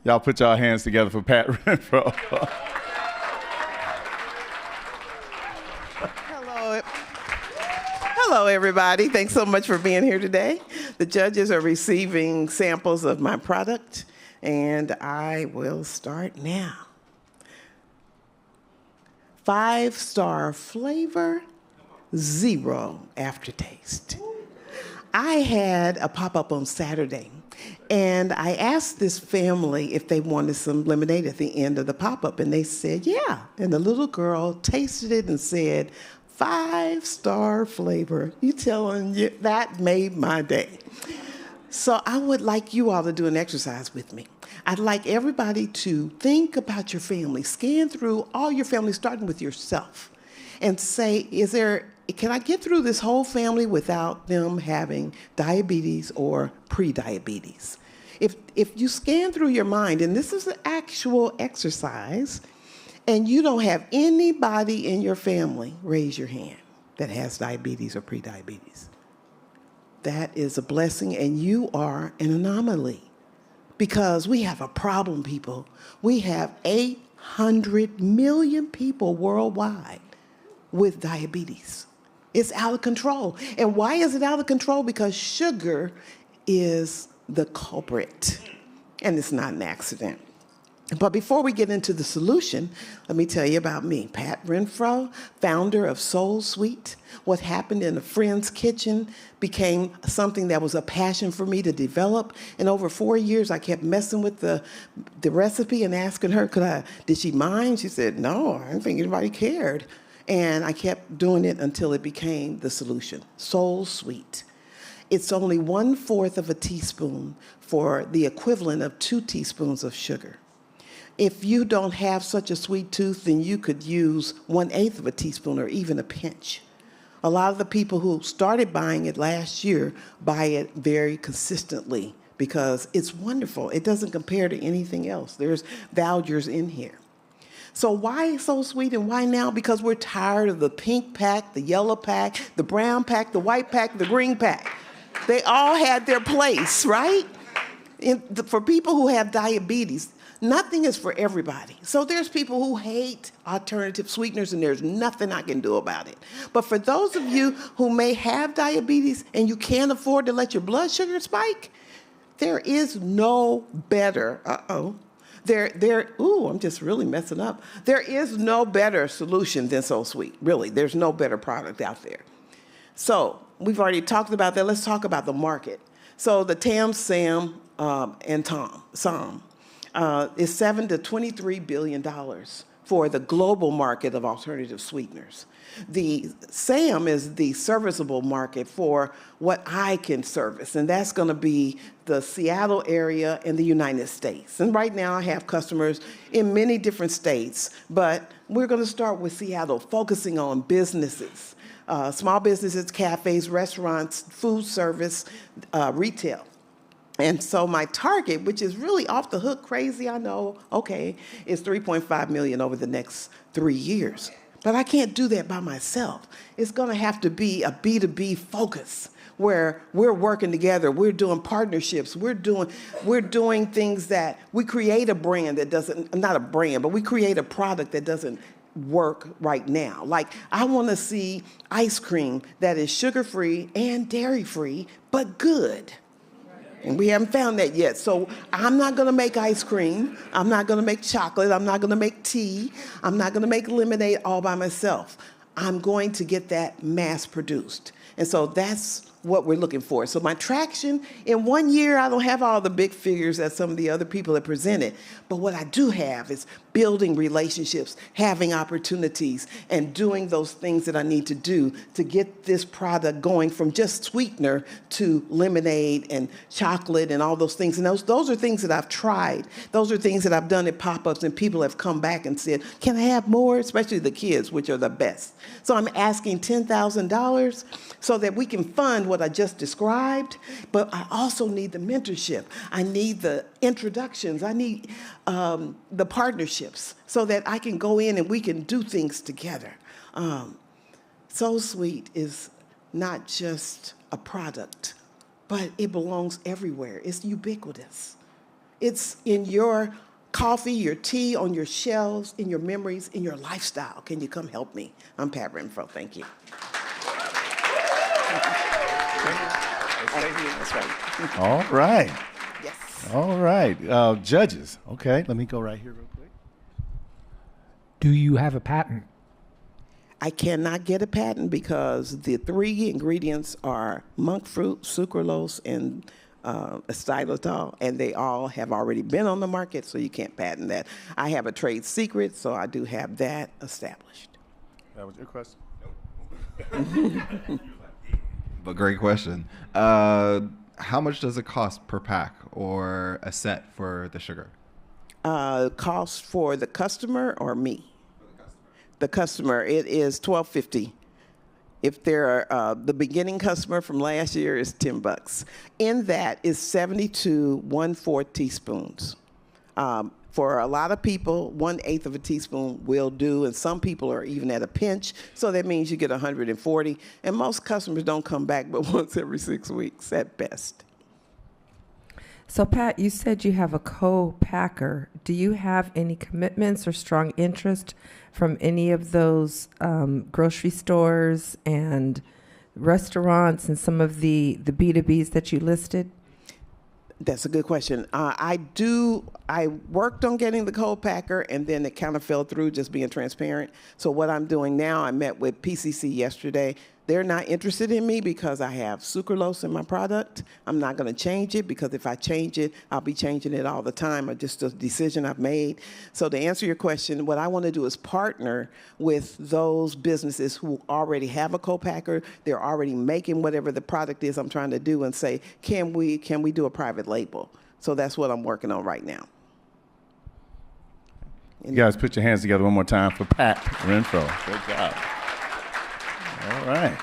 Y'all put y'all hands together for Pat Renfro. Hello, everybody. Thanks so much for being here today. The judges are receiving samples of my product, and I will start now. 5-star flavor, 0 aftertaste. I had a pop-up on Saturday, and I asked this family if they wanted some lemonade at the end of the pop-up, and they said, yeah. And the little girl tasted it and said, 5-star flavor. You telling you that made my day. So I would like you all to do an exercise with me. I'd like everybody to think about your family, scan through all your family, starting with yourself, and say, can I get through this whole family without them having diabetes or pre-diabetes? If you scan through your mind, and this is an actual exercise, and you don't have anybody in your family, raise your hand, that has diabetes or pre-diabetes. That is a blessing, and you are an anomaly. Because we have a problem, people. We have 800 million people worldwide with diabetes. It's out of control. And why is it out of control? Because sugar is the culprit, and it's not an accident. But before we get into the solution, let me tell you about me. Pat Renfro, founder of Soul Sweet. What happened in a friend's kitchen became something that was a passion for me to develop. And over 4 years, I kept messing with the recipe and asking her, did she mind? She said, no, I didn't think anybody cared. And I kept doing it until it became the solution, Soul Sweet. It's only 1/4 of a teaspoon for the equivalent of 2 teaspoons of sugar. If you don't have such a sweet tooth, then you could use 1/8 of a teaspoon or even a pinch. A lot of the people who started buying it last year buy it very consistently because it's wonderful. It doesn't compare to anything else. There's values in here. So why So Sweet and why now? Because we're tired of the pink pack, the yellow pack, the brown pack, the white pack, the green pack. They all had their place, right? For people who have diabetes, nothing is for everybody. So there's people who hate alternative sweeteners, and there's nothing I can do about it. But for those of you who may have diabetes and you can't afford to let your blood sugar spike, there is no better, I'm just really messing up. There is no better solution than So Sweet, really. There's no better product out there. So we've already talked about that. Let's talk about the market. So the TAM, SAM, and SOM is $7 to $23 billion for the global market of alternative sweeteners. The SAM is the serviceable market for what I can service, and that's going to be the Seattle area and the United States. And right now I have customers in many different states, but we're going to start with Seattle, focusing on businesses, small businesses, cafes, restaurants, food service, retail. And so my target, which is really off the hook crazy, I know, okay, is 3.5 million over the next 3 years. But I can't do that by myself. It's going to have to be a B2B focus where we're working together, we're doing partnerships, we're doing things that we create a brand that doesn't, not a brand, but we create a product that doesn't work right now. Like, I want to see ice cream that is sugar-free and dairy-free, but good. And we haven't found that yet. So I'm not going to make ice cream. I'm not going to make chocolate. I'm not going to make tea. I'm not going to make lemonade all by myself. I'm going to get that mass produced. And so that's what we're looking for. So my traction, in 1 year, I don't have all the big figures that some of the other people have presented. But what I do have is building relationships, having opportunities, and doing those things that I need to do to get this product going from just sweetener to lemonade and chocolate and all those things. And those are things that I've tried. Those are things that I've done at pop-ups, and people have come back and said, can I have more? Especially the kids, which are the best. So I'm asking $10,000 so that we can fund what I just described, but I also need the mentorship. I need the introductions. I need the partnerships so that I can go in and we can do things together. So Sweet is not just a product, but it belongs everywhere. It's ubiquitous. It's in your coffee, your tea, on your shelves, in your memories, in your lifestyle. Can you come help me? I'm Pat Renfro. Thank you. That's right. All right. Yes. All right. Judges. Okay, let me go right here real quick. Do you have a patent? I cannot get a patent because the 3 ingredients are monk fruit, sucralose, and xylitol, and they all have already been on the market, so you can't patent that. I have a trade secret, so I do have that established. That was your question. But great question. How much does it cost per pack or a set for the sugar? Cost for the customer or me? The customer, it is $12.50. If they're the beginning customer from last year is $10. In that is 72 1/4 teaspoons. For a lot of people, 1/8 of a teaspoon will do, and some people are even at a pinch. So that means you get 140. And most customers don't come back but once every 6 weeks at best. So, Pat, you said you have a co-packer. Do you have any commitments or strong interest from any of those grocery stores and restaurants and some of the B2Bs that you listed? That's a good question. I worked on getting the co-packer, and then it kind of fell through, just being transparent. So what I'm doing now, I met with PCC yesterday. They're not interested in me because I have sucralose in my product. I'm not going to change it because if I change it, I'll be changing it all the time. It's just a decision I've made. So to answer your question, what I want to do is partner with those businesses who already have a co-packer. They're already making whatever the product is I'm trying to do, and say, can we do a private label? So that's what I'm working on right now. You guys put your hands together one more time for Pat Renfro. Good job. All right.